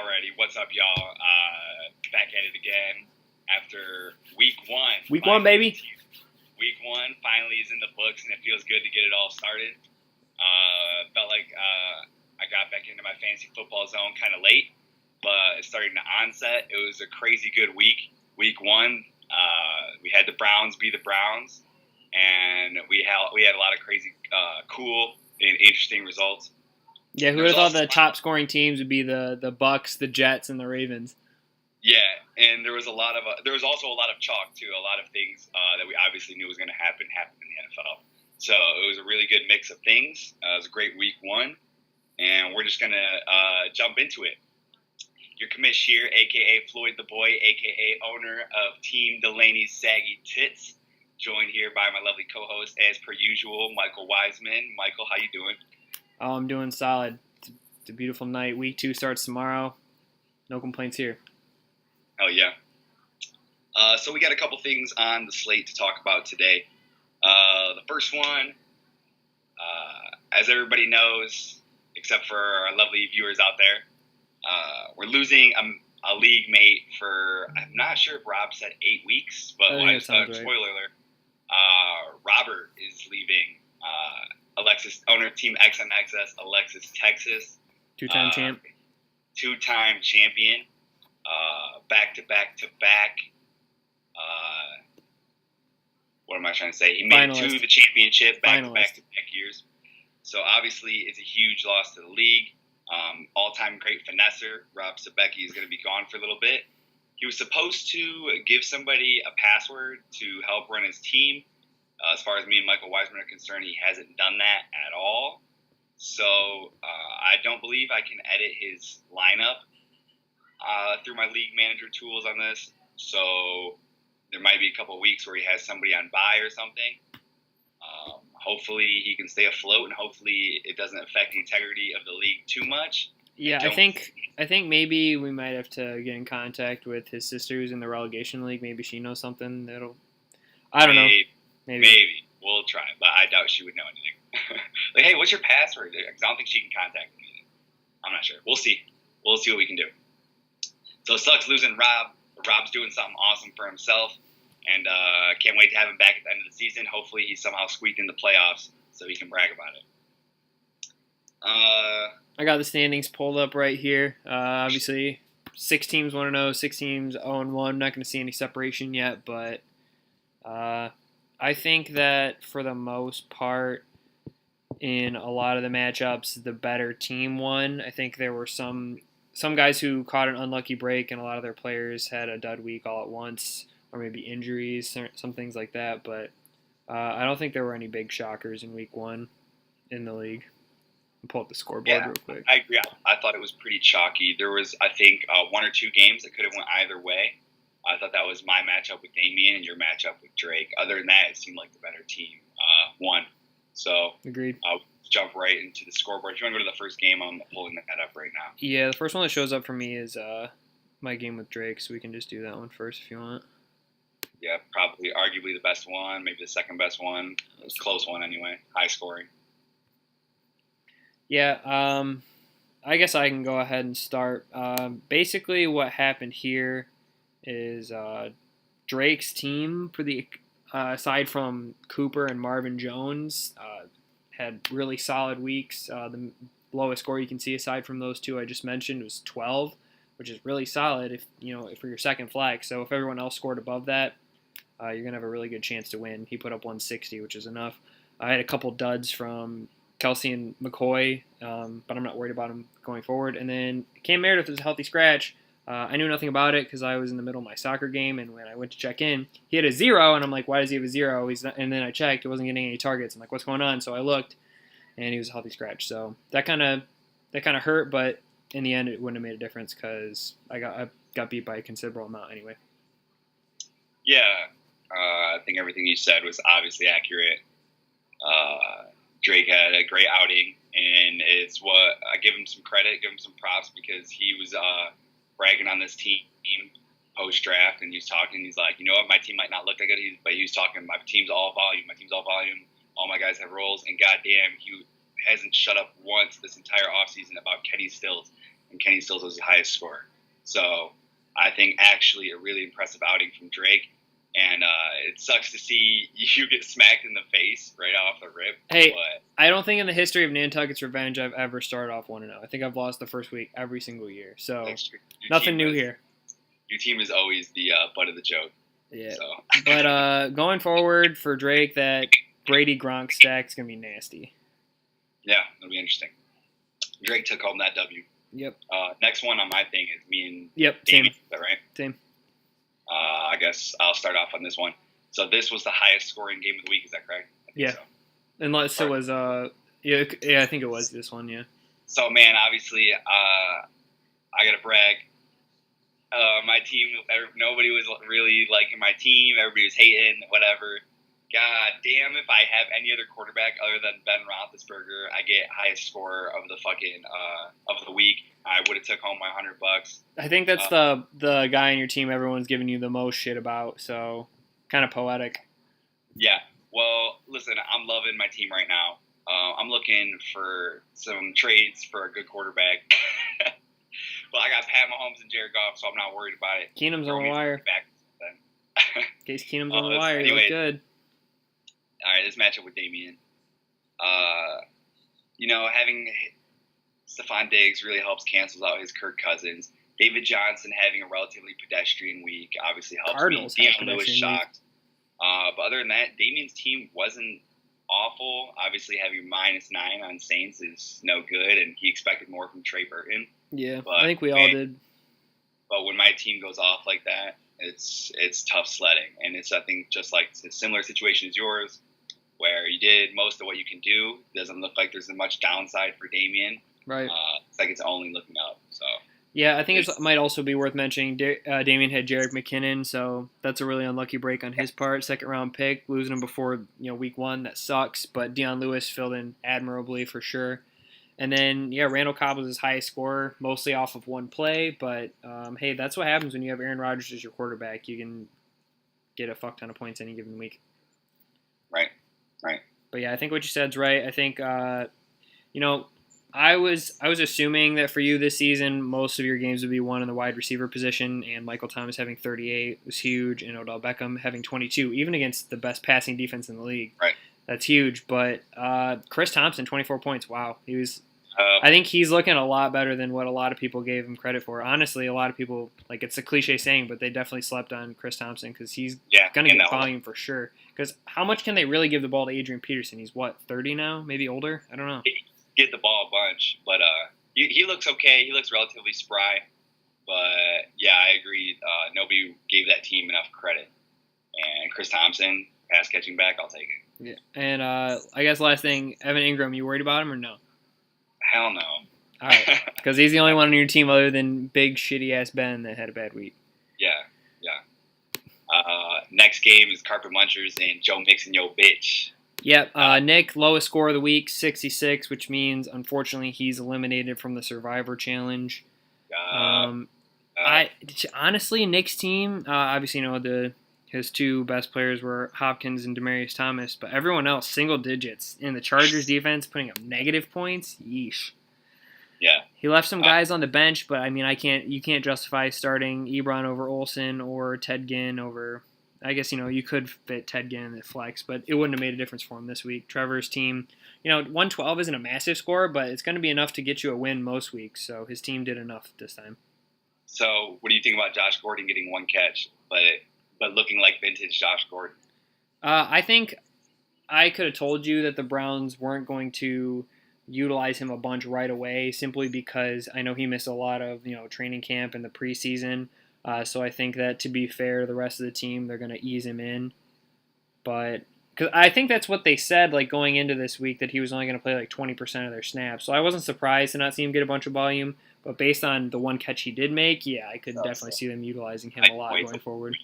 Alrighty, what's up, y'all? Back at it again after week one. Week one, baby. Week one finally is in the books, and it feels good to get it all started. Felt like I got back into my fantasy football zone kind of late, but it's starting to onset. It was a crazy good week. Week one, we had the Browns be the Browns, and we had a lot of crazy, cool, and interesting results. Yeah, who would have thought the top scoring teams would be the Bucks, the Jets, and the Ravens? Yeah, and there was also a lot of chalk too. A lot of things that we obviously knew was going to happen happened in the NFL. So it was a really good mix of things. It was a great week one, and we're just gonna jump into it. Your commish here, aka Floyd the Boy, aka owner of Team Delaney's Saggy Tits, joined here by my lovely co-host as per usual, Michael Wiseman. Michael, how you doing? Oh, I'm doing solid. It's a beautiful night. Week 2 starts tomorrow. No complaints here. Oh, yeah. So we got a couple things on the slate to talk about today. The first one, as everybody knows, except for our lovely viewers out there, we're losing a league mate for, I'm not sure if Rob said 8 weeks, but spoiler alert, Robert is leaving Alexis, owner of Team XMXS, Alexis, Texas. Two-time champ. Two-time champion. Back. What am I trying to say? He made it to the championship back-to-back years. So obviously it's a huge loss to the league. All-time great finesser, Rob Sabecki, is going to be gone for a little bit. He was supposed to give somebody a password to help run his team. As far as me and Michael Wiseman are concerned, he hasn't done that at all. So I don't believe I can edit his lineup through my league manager tools on this. So there might be a couple of weeks where he has somebody on bye or something. Hopefully he can stay afloat, and hopefully it doesn't affect the integrity of the league too much. Yeah, I think maybe we might have to get in contact with his sister who's in the relegation league. Maybe she knows something that'll. I don't know. Maybe. We'll try, but I doubt she would know anything. Like, hey, what's your password? Because I don't think she can contact me. I'm not sure. We'll see. We'll see what we can do. So it sucks losing Rob. Rob's doing something awesome for himself, and can't wait to have him back at the end of the season. Hopefully he somehow squeaked in the playoffs so he can brag about it. I got the standings pulled up right here. Obviously, 6 teams 1-0, 6 teams 0-1. Not going to see any separation yet, but I think that for the most part, in a lot of the matchups, the better team won. I think there were some guys who caught an unlucky break, and a lot of their players had a dud week all at once, or maybe injuries, some things like that. But I don't think there were any big shockers in week 1 in the league. I'll pull up the scoreboard real quick. I agree. I thought it was pretty chalky. There was, I think, 1 or 2 games that could have went either way. I thought that was my matchup with Damien and your matchup with Drake. Other than that, it seemed like the better team won. So agreed. I'll jump right into the scoreboard. If you want to go to the first game, I'm pulling that up right now. Yeah, the first one that shows up for me is my game with Drake, so we can just do that one first if you want. Yeah, probably arguably the best one, maybe the second best one. Close one anyway, high scoring. Yeah, I guess I can go ahead and start. Basically what happened here is Drake's team, for the aside from Cooper and Marvin Jones, had really solid weeks. The lowest score you can see aside from those 2 I just mentioned was 12, which is really solid if for your second flex. So if everyone else scored above that, you're gonna have a really good chance to win. He put up 160, which is enough. I had a couple duds from Kelsey and McCoy, but I'm not worried about him going forward. And then Cam Meredith was a healthy scratch. I knew nothing about it because I was in the middle of my soccer game, and when I went to check in, he had a 0, and I'm like, why does he have a 0? And then I checked, he wasn't getting any targets. I'm like, what's going on? So I looked, and he was a healthy scratch. So that kind of hurt, but in the end, it wouldn't have made a difference because I got beat by a considerable amount anyway. Yeah, I think everything you said was obviously accurate. Drake had a great outing, and it's what I give him some credit, give him some props, because he was bragging on this team post-draft, and he's like, you know what, my team might not look that good, but he was talking, my team's all volume, all my guys have roles, and goddamn, he hasn't shut up once this entire offseason about Kenny Stills. and Kenny Stills was his highest scorer. So I think actually a really impressive outing from Drake. And it sucks to see you get smacked in the face right off the rip. Hey, but I don't think in the history of Nantucket's Revenge I've ever started off 1-0. I think I've lost the first week every single year. So nothing new here. Your team is always the butt of the joke. Yeah. So. But going forward for Drake, that Brady Gronk stack's going to be nasty. Yeah, it'll be interesting. Drake took home that W. Yep. Next one on my thing is me and Yep, Damien. same. Is that right? Same. I guess I'll start off on this one. So this was the highest scoring game of the week. Is that correct? Yeah. So. Unless it was yeah, I think it was this one. Yeah. So man, obviously, I gotta brag. My team, nobody was really liking my team. Everybody was hating, whatever. God damn, if I have any other quarterback other than Ben Roethlisberger, I get highest scorer of the fucking of the week. I would have took home my $100. I think that's the guy in your team everyone's giving you the most shit about. So kind of poetic. Yeah. Well, listen, I'm loving my team right now. I'm looking for some trades for a good quarterback. Well, I got Pat Mahomes and Jared Goff, so I'm not worried about it. Keenum's on the wire. In case Keenum's on the wire, anyway, he looked good. All right, this matchup with Damien. Having Stephon Diggs really helps cancels out his Kirk Cousins. David Johnson having a relatively pedestrian week obviously helps Cardinals me. Deion Lewis shocked. But other than that, Damien's team wasn't awful. Obviously, having -9 on Saints is no good, and he expected more from Trey Burton. Yeah, but, I think we all did. But when my team goes off like that, it's tough sledding. And it's, I think, just like a similar situation as yours, where you did most of what you can do. It doesn't look like there's much downside for Damien. Right. It's like it's only looking up. So. Yeah, I think it might also be worth mentioning Damien had Jerick McKinnon, so that's a really unlucky break on his part. Second-round pick, losing him before week 1, that sucks. But Deion Lewis filled in admirably for sure. And then, Randall Cobb was his highest scorer, mostly off of one play. But, hey, that's what happens when you have Aaron Rodgers as your quarterback. You can get a fuck ton of points any given week. Right. But, yeah, I think what you said is right. I think, I was assuming that for you this season, most of your games would be won in the wide receiver position, and Michael Thomas having 38 was huge, and Odell Beckham having 22, even against the best passing defense in the league. Right. That's huge. But Chris Thompson, 24 points. Wow. He was. I think he's looking a lot better than what a lot of people gave him credit for. Honestly, a lot of people, it's a cliche saying, but they definitely slept on Chris Thompson because he's going to get volume for sure. Because how much can they really give the ball to Adrian Peterson? He's, 30 now? Maybe older? I don't know. Get the ball a bunch, but he looks okay. He looks relatively spry, but yeah, I agree. Nobody gave that team enough credit, and Chris Thompson, pass catching back, I'll take it. Yeah, and I guess last thing, Evan Ingram, you worried about him or no? Hell no. All right, because he's the only one on your team other than big shitty ass Ben that had a bad week. Yeah. Next game is Carpet Munchers and Joe Mixon, yo bitch. Yep, Nick, lowest score of the week, 66, which means, unfortunately, he's eliminated from the Survivor Challenge. Honestly, Nick's team, obviously, his two best players were Hopkins and Demaryius Thomas, but everyone else, single digits. In the Chargers defense, putting up negative points, yeesh. Yeah. He left some guys on the bench, but, you can't justify starting Ebron over Olsen or Ted Ginn over... I guess, you could fit Ted Ginn in the flex, but it wouldn't have made a difference for him this week. Trevor's team, 112 isn't a massive score, but it's going to be enough to get you a win most weeks, so his team did enough this time. So, what do you think about Josh Gordon getting one catch, but looking like vintage Josh Gordon? I think I could have told you that the Browns weren't going to utilize him a bunch right away, simply because I know he missed a lot of, training camp and the preseason. So I think that, to be fair to the rest of the team, they're going to ease him in. But because I think that's what they said, going into this week, that he was only going to play 20% of their snaps. So I wasn't surprised to not see him get a bunch of volume. But based on the one catch he did make, yeah, I could definitely see them utilizing him a lot going forward.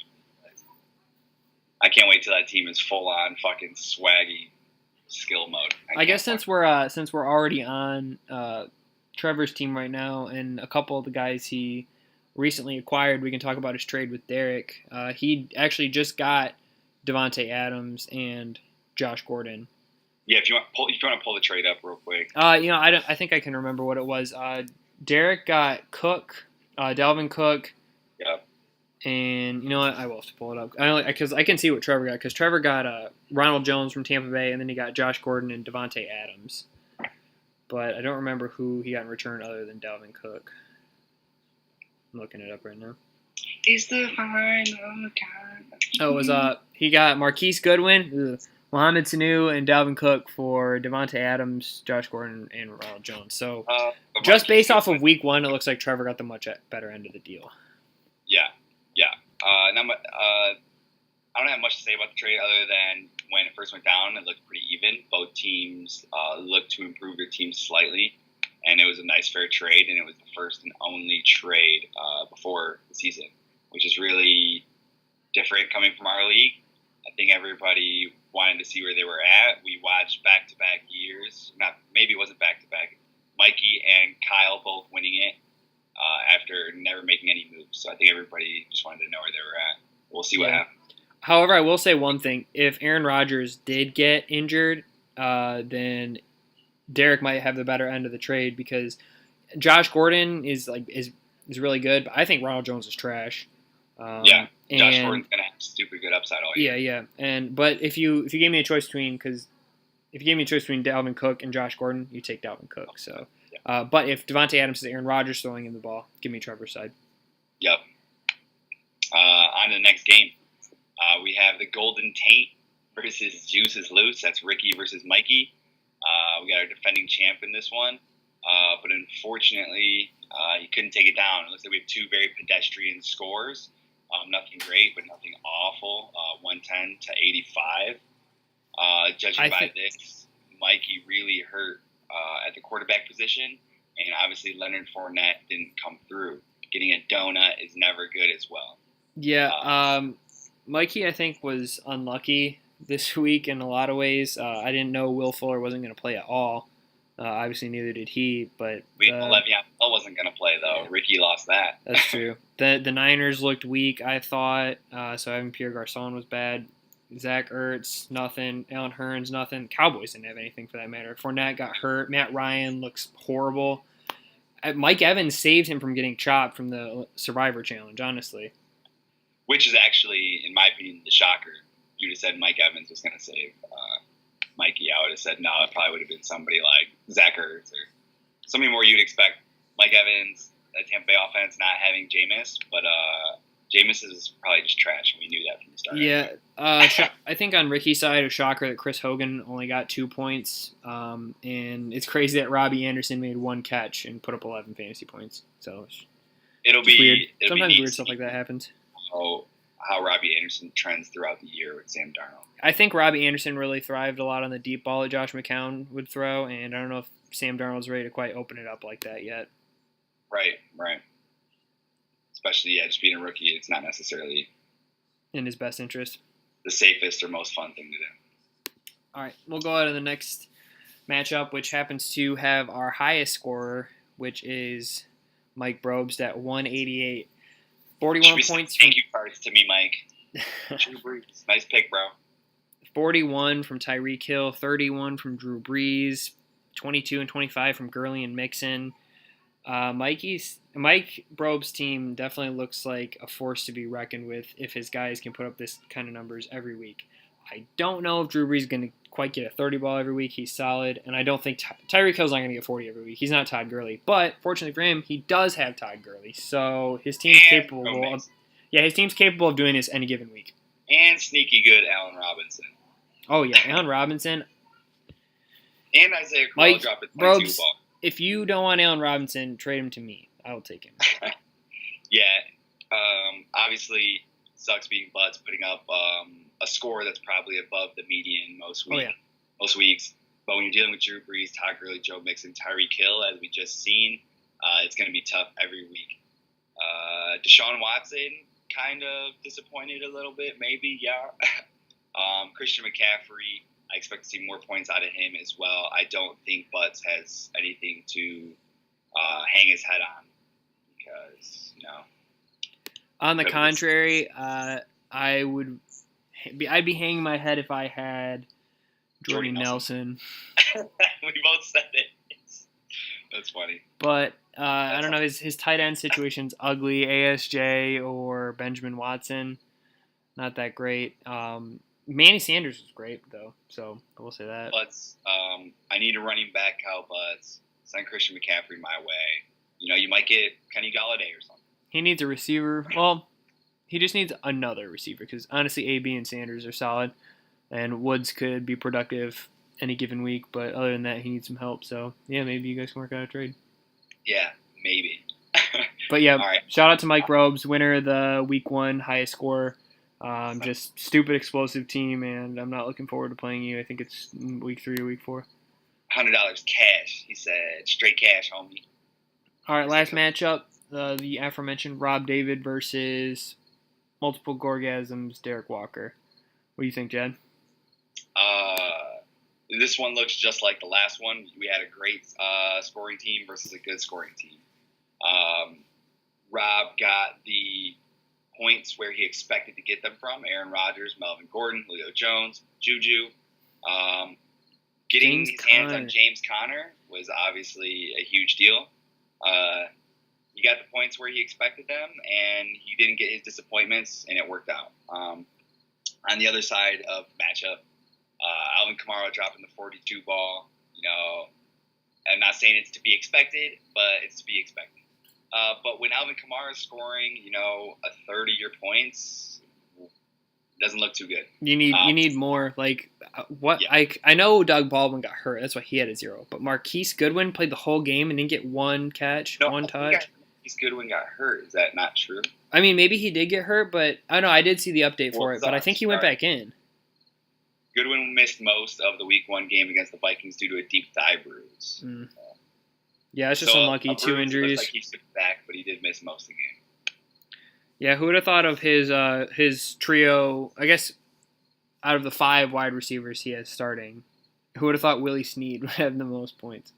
I can't wait till that team is full on fucking swaggy skill mode. I guess since we're already on Trevor's team right now, and a couple of the guys he recently acquired, we can talk about his trade with Derek. He actually just got Devontae Adams and Josh Gordon. Yeah, if you want to pull the trade up real quick. I think I can remember what it was. Derek got Cook, Dalvin Cook. Yep. And you know what? I will have to pull it up because I can see what Trevor got. Because Trevor got Ronald Jones from Tampa Bay, and then he got Josh Gordon and Devontae Adams. But I don't remember who he got in return other than Dalvin Cook. I'm looking it up right now. It's the final time. Oh, it was he got Marquise Goodwin, Mohamed Sanu, and Dalvin Cook for Devontae Adams, Josh Gordon, and Ronald Jones. So just based off of week 1, it looks like Trevor got the much better end of the deal. Yeah. I don't have much to say about the trade other than when it first went down, it looked pretty even. Both teams looked to improve their teams slightly, and it was a nice, fair trade, and it was the first and only trade before the season, which is really different coming from our league. I think everybody wanted to see where they were at. We watched back-to-back years. Maybe it wasn't back-to-back. Mikey and Kyle both winning it after never making any moves. So I think everybody just wanted to know where they were at. We'll see what happens. However, I will say one thing. If Aaron Rodgers did get injured, then Derek might have the better end of the trade because Josh Gordon is really good, but I think Ronald Jones is trash. Josh Gordon's gonna have stupid good upside all year. Yeah. But if you gave me a choice between Dalvin Cook and Josh Gordon, you take Dalvin Cook. So, but if Devontae Adams is Aaron Rodgers throwing in the ball, give me Trevor's side. Yep. On to the next game. We have the Golden Taint versus Juice is Loose. That's Ricky versus Mikey. We got our defending champ in this one. But unfortunately, he couldn't take it down. It looks like we have two very pedestrian scores. Nothing great, but nothing awful. 110 to 85. Judging by this, Mikey really hurt at the quarterback position. And obviously, Leonard Fournette didn't come through. Getting a donut is never good as well. Yeah, Mikey, I think, was unlucky this week in a lot of ways. I didn't know Will Fuller wasn't going to play at all. Obviously, neither did he. But Le'Veon Bell wasn't going to play, though. Ricky lost that. That's true. The Niners looked weak, I thought. So having Pierre Garçon was bad. Zach Ertz, nothing. Allen Hurns, nothing. Cowboys didn't have anything for that matter. Fournette got hurt. Matt Ryan looks horrible. Mike Evans saved him from getting chopped from the Survivor Challenge, honestly. Which is actually, in my opinion, the shocker. You'd have said Mike Evans was going to save Mikey. I would have said no, it probably would have been somebody like Zach Ertz or somebody more you'd expect. Mike Evans, the Tampa Bay offense, not having Jameis, but Jameis is probably just trash, and we knew that from the start. Yeah, I think on Ricky's side, it was shocker that Chris Hogan only got 2 points, and it's crazy that Robbie Anderson made 1 catch and put up 11 fantasy points. So it'll be weird. Sometimes weird stuff like that happens. How Robbie Anderson trends throughout the year with Sam Darnold. I think Robbie Anderson really thrived a lot on the deep ball that Josh McCown would throw, and I don't know if Sam Darnold's ready to quite open it up like that yet. Right. Especially, just being a rookie, it's not necessarily in his best interest. The safest or most fun thing to do. All right, we'll go on to the next matchup, which happens to have our highest scorer, which is Mike Brobst at 188. 41 points. Thank you cards to me, Mike. Drew Brees. Nice pick, bro. 41 from Tyreek Hill, 31 from Drew Brees, 22 and 25 from Gurley and Mixon. Mike Brobst's team definitely looks like a force to be reckoned with if his guys can put up this kind of numbers every week. I don't know if Drew Brees is going to quite get a 30 ball every week. He's solid, and I don't think Tyreek Hill's not going to get 40 every week. He's not Todd Gurley, but fortunately for him, he does have Todd Gurley, so his team's capable of doing this any given week. And sneaky good Allen Robinson. Oh yeah, Allen Robinson. And Isaiah Crowell dropped a 22 ball. If you don't want Allen Robinson, trade him to me. I'll take him. Obviously, sucks being butts, putting up a score that's probably above the median most weeks. But when you're dealing with Drew Brees, Todd Gurley, Joe Mixon, Tyreek Hill, as we just seen, it's going to be tough every week. Deshaun Watson kind of disappointed a little bit, maybe, Christian McCaffrey, I expect to see more points out of him as well. I don't think Butts has anything to hang his head on because, On the contrary, I'd be hanging my head if I had Jordy Nelson. We both said it. That's funny. But I don't know. His tight end situation's ugly. ASJ or Benjamin Watson, not that great. Manny Sanders is great though, so I will say that. But I need a running back, Kyle Butts. Send Christian McCaffrey my way. You might get Kenny Galladay or something. He needs a receiver. Well, he just needs another receiver because honestly, AB and Sanders are solid, and Woods could be productive any given week. But other than that, he needs some help. So yeah, maybe you guys can work out a trade. Yeah, maybe. But yeah, right. Shout out to Mike Robes, winner of the Week 1 highest score. Just stupid explosive team, and I'm not looking forward to playing you. I think it's Week 3 or Week 4. $100 cash, he said. Straight cash, homie. All right, last matchup. The aforementioned Rob David versus multiple Gorgasms Derek Walker. What do you think, Jed? This one looks just like the last one. We had a great scoring team versus a good scoring team. Rob got the points where he expected to get them from. Aaron Rodgers, Melvin Gordon, Julio Jones, Juju. Getting his hands on James Conner was obviously a huge deal. He got the points where he expected them, and he didn't get his disappointments, and it worked out. On the other side of the matchup, Alvin Kamara dropping the 42 ball. I'm not saying it's to be expected, but it's to be expected. But when Alvin Kamara is scoring, a third of your points, it doesn't look too good. You need more. Like what? Yeah. I know Doug Baldwin got hurt. That's why he had a 0. But Marquise Goodwin played the whole game and didn't get one catch, one touch. Marquise Goodwin got hurt. Is that not true? I mean, maybe he did get hurt, but I don't know. I did see the update for it, but I think he went back in. Goodwin missed most of the Week 1 game against the Vikings due to a deep thigh bruise. Mm. Yeah, it's just unlucky. 2 injuries. Looks like he's back, but he did miss most of the game. Yeah, who would have thought of his trio? I guess out of the 5 wide receivers he has starting, who would have thought Willie Snead would have the most points?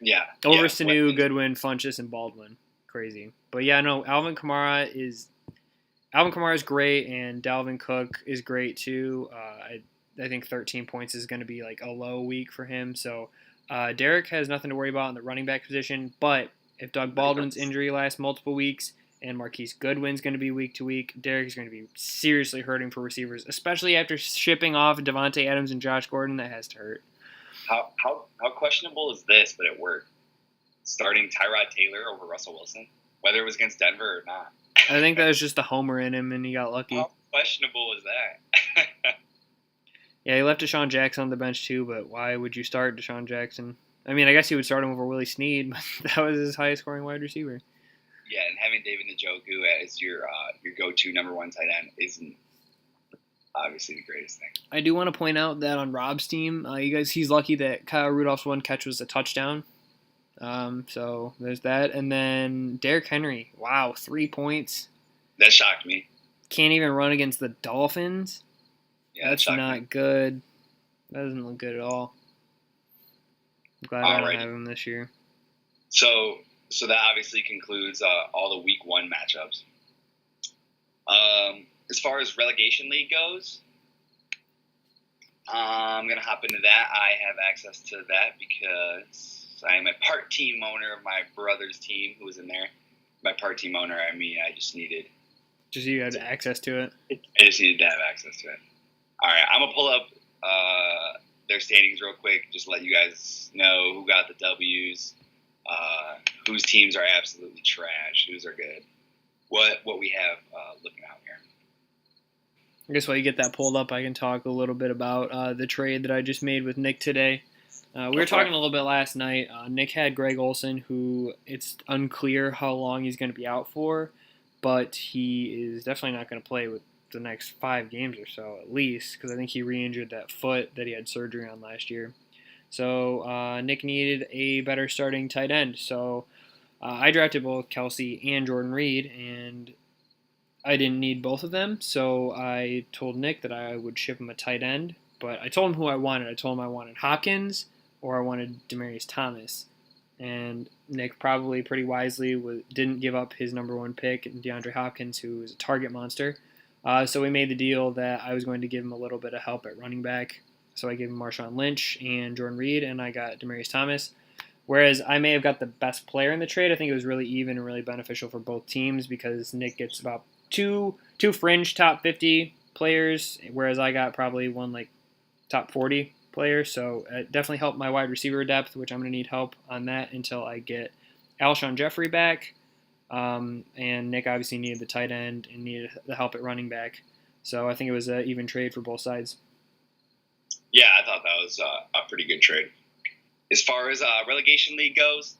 Yeah. Over Sanu, Goodwin, Funchess, and Baldwin. Crazy. But yeah, no, Alvin Kamara is great, and Dalvin Cook is great too. I think 13 points is going to be like a low week for him. So Derek has nothing to worry about in the running back position. But if Doug Baldwin's injury lasts multiple weeks and Marquise Goodwin's going to be week to week, Derek is going to be seriously hurting for receivers, especially after shipping off Devontae Adams and Josh Gordon. That has to hurt. How questionable is this? But it worked. Starting Tyrod Taylor over Russell Wilson, whether it was against Denver or not. I think that was just a homer in him, and he got lucky. How questionable is that? Yeah, he left Deshaun Jackson on the bench too, but why would you start Deshaun Jackson? I mean, I guess you would start him over Willie Snead, but that was his highest scoring wide receiver. Yeah, and having David Njoku as your go-to number 1 tight end isn't obviously the greatest thing. I do want to point out that on Rob's team, he's lucky that Kyle Rudolph's one catch was a touchdown. So there's that. And then Derrick Henry, wow, 3 points. That shocked me. Can't even run against the Dolphins. Yeah, that's not good. That doesn't look good at all. I'm glad I don't have him this year. So that obviously concludes all the Week 1 matchups. As far as relegation league goes, I'm going to hop into that. I have access to that because I am a part team owner of my brother's team who was in there. By part team owner, I mean I just needed... Just you had access to it? I just needed to have access to it. All right, I'm going to pull up their standings real quick, just to let you guys know who got the W's, whose teams are absolutely trash, whose are good, what we have looking out here. I guess while you get that pulled up, I can talk a little bit about the trade that I just made with Nick today. We were talking a little bit last night. Nick had Greg Olsen, who it's unclear how long he's going to be out for, but he is definitely not going to play with the next 5 games or so, at least, because I think he re-injured that foot that he had surgery on last year. So Nick needed a better starting tight end. So I drafted both Kelsey and Jordan Reed, and I didn't need both of them. So I told Nick that I would ship him a tight end, but I told him who I wanted. I told him I wanted Hopkins or I wanted Demaryius Thomas. And Nick probably pretty wisely didn't give up his number 1 pick, DeAndre Hopkins, who is a target monster. So we made the deal that I was going to give him a little bit of help at running back. So I gave him Marshawn Lynch and Jordan Reed, and I got Demaryius Thomas. Whereas I may have got the best player in the trade. I think it was really even and really beneficial for both teams because Nick gets about two fringe top 50 players, whereas I got probably one like top 40 player. So it definitely helped my wide receiver depth, which I'm going to need help on that until I get Alshon Jeffrey back. And Nick obviously needed the tight end and needed the help at running back. So I think it was an even trade for both sides. Yeah, I thought that was a pretty good trade. As far as relegation league goes,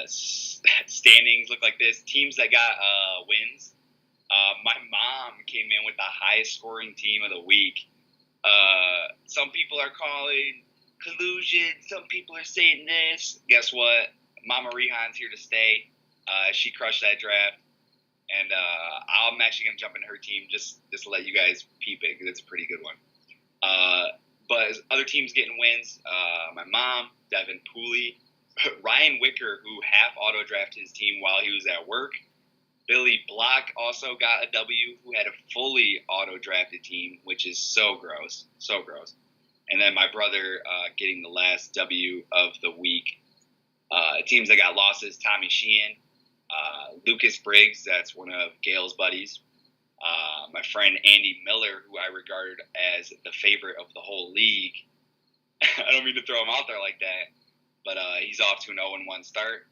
standings look like this. Teams that got wins. My mom came in with the highest scoring team of the week. Some people are calling collusion. Some people are saying this. Guess what? Mama Rehan's here to stay. She crushed that draft. And I'm actually going to jump into her team just to let you guys peep it because it's a pretty good one. But other teams getting wins, my mom, Devin Pooley, Ryan Wicker, who half auto-drafted his team while he was at work. Billy Block also got a W, who had a fully auto-drafted team, which is so gross. So gross. And then my brother getting the last W of the week. Teams that got losses, Tommy Sheehan, Lucas Briggs, that's one of Gail's buddies. My friend Andy Miller, who I regard as the favorite of the whole league. I don't mean to throw him out there like that, but he's off to an 0-1 start.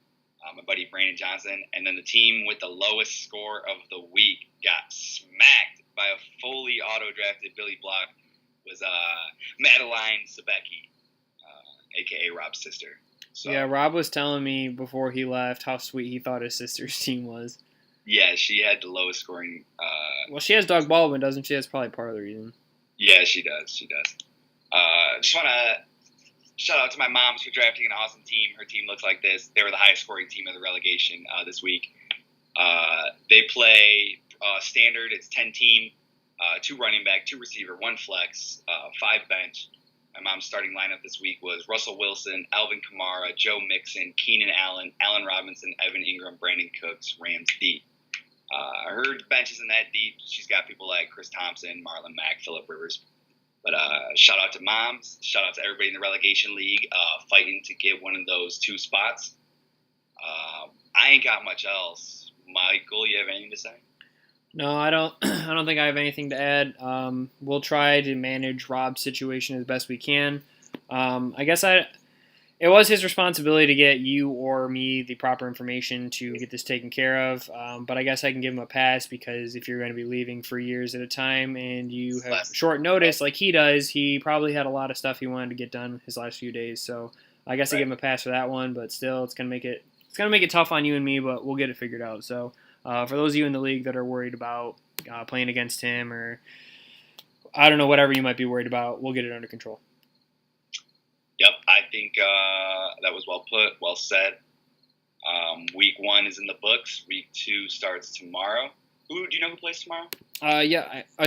My buddy Brandon Johnson. And then the team with the lowest score of the week got smacked by a fully auto-drafted Billy Block was Madeline Sabecki, a.k.a. Rob's sister. So, yeah, Rob was telling me before he left how sweet he thought his sister's team was. Yeah, she had the lowest scoring. Well, she has Doug Baldwin, doesn't she? That's probably part of the reason. Yeah, she does. Just want to shout out to my moms for drafting an awesome team. Her team looks like this. They were the highest scoring team of the relegation this week. They play standard. It's 10 team, 2 running back, 2 receiver, 1 flex, 5 bench. My mom's starting lineup this week was Russell Wilson, Alvin Kamara, Joe Mixon, Keenan Allen, Allen Robinson, Evan Ingram, Brandon Cooks, Rams deep. Her bench isn't that deep. She's got people like Chris Thompson, Marlon Mack, Phillip Rivers. But shout out to moms. Shout out to everybody in the relegation league fighting to get one of those 2 spots. I ain't got much else. Michael, you have anything to say? No, I don't. I don't think I have anything to add. We'll try to manage Rob's situation as best we can. I guess it was his responsibility to get you or me the proper information to get this taken care of. But I guess I can give him a pass because if you're going to be leaving for years at a time and you have short notice like he does, he probably had a lot of stuff he wanted to get done his last few days. So I guess I give him a pass for that one. But still, it's gonna make it tough on you and me. But we'll get it figured out. So. For those of you in the league that are worried about playing against him or, I don't know, whatever you might be worried about, we'll get it under control. Yep, I think that was well put, well said. Week 1 is in the books. Week 2 starts tomorrow. Do you know who plays tomorrow?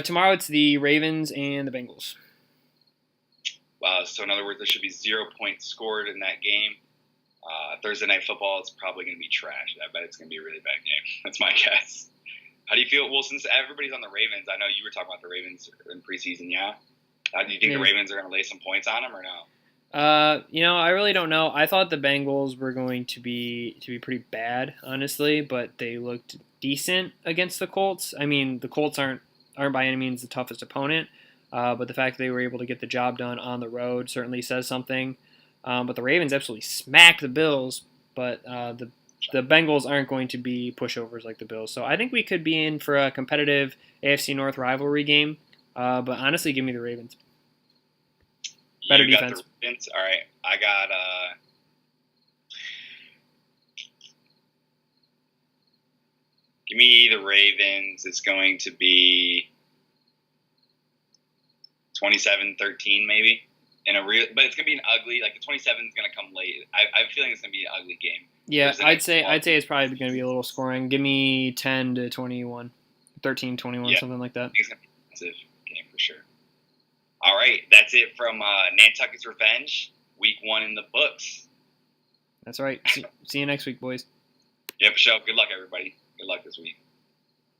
Tomorrow it's the Ravens and the Bengals. Wow, so in other words, there should be 0 points scored in that game. Thursday Night Football, it's probably going to be trash. I bet it's going to be a really bad game. That's my guess. How do you feel? Well, since everybody's on the Ravens, I know you were talking about the Ravens in preseason, yeah? Do you think the Ravens are going to lay some points on them or no? I really don't know. I thought the Bengals were going to be pretty bad, honestly, but they looked decent against the Colts. I mean, the Colts aren't by any means the toughest opponent, but the fact that they were able to get the job done on the road certainly says something. But the Ravens absolutely smacked the Bills, but the Bengals aren't going to be pushovers like the Bills. So I think we could be in for a competitive AFC North rivalry game. But honestly, give me the Ravens. Better defense. Got the Ravens. All right, I got. Give me the Ravens. It's going to be 27-13 maybe. But it's gonna be an ugly. Like the 27 is gonna come late. I'm feeling it's gonna be an ugly game. Yeah, I'd say it's probably gonna be a little scoring. Give me 10-21, 13-21, something like that. It's gonna be a massive game for sure. All right, that's it from Nantucket's Revenge. Week 1 in the books. That's right. See you next week, boys. Yeah, for sure. Good luck, everybody. Good luck this week.